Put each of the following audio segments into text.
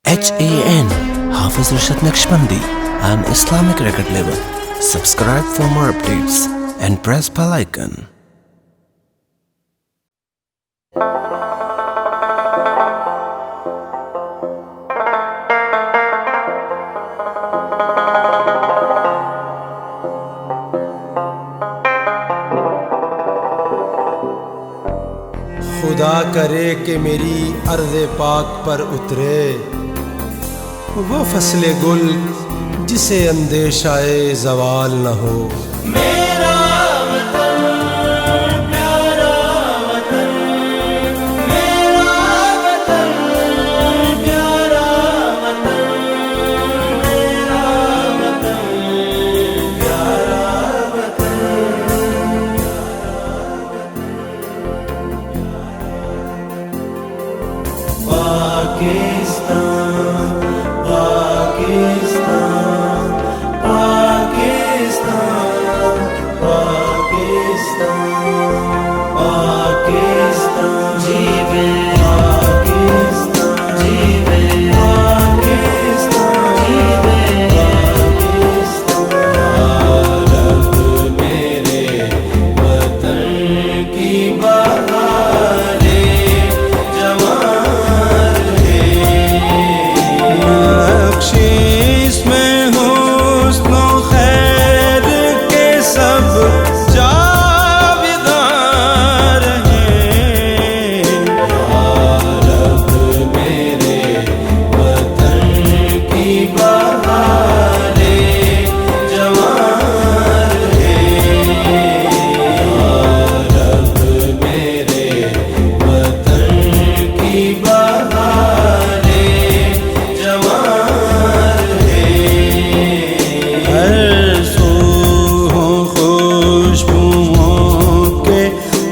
HAN Hafiz Rashid Naqshbandi, an Islamic record label. Subscribe for more updates and press bell icon. खुदा करे कि मेरी अर्ज़े पाक पर उतरे वो फसले गुल जिसे अंदेशाए ज़वाल न हो। मेरा वतन प्यारा वतन, मेरा वतन प्यारा वतन, मेरा वतन प्यारा वतन। पाकिस्तान पाकिस्तान पाकिस्तान पाकिस्तान पाकिस्तान जीवे पाकिस्तान जीवे पाकिस्तान जीवे पाकिस्तान। रब मेरे वतन की बहारें जवान बख्शिश में हुस्न खैर के सब जावेदार हैं। रब मेरे वतन की बहारें जवान हैं। रब मेरे वतन की बहारें जवान हैं। हर सू हो खुशबुओं के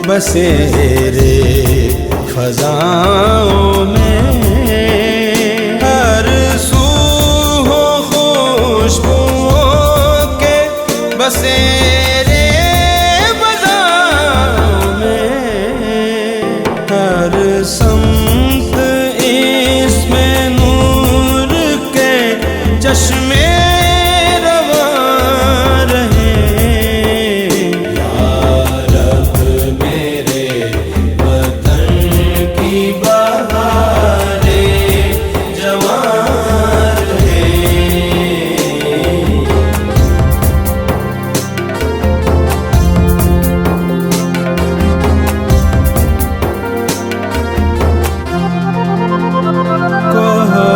बसेरे फजाओं में। हर सू हो खुशबुओं के बसेरे फजाओं में। हर समत इसमें नूर के चश्मे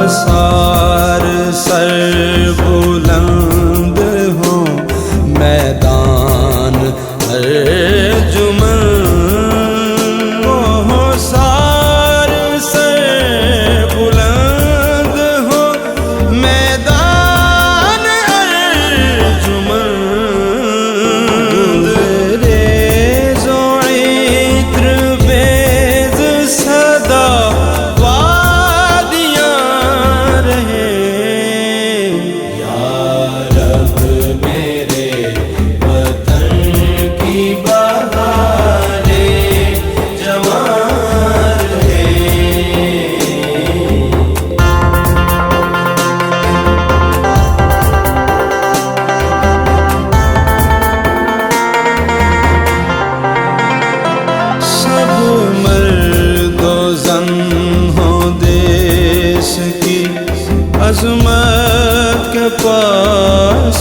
सार सर बुलंद हो मैदान अर्जुमन। हो सार सर बुलंद हो मैदान अर्जुमन। रेज़ो इत्र बेज़ सदा अज़मत के पास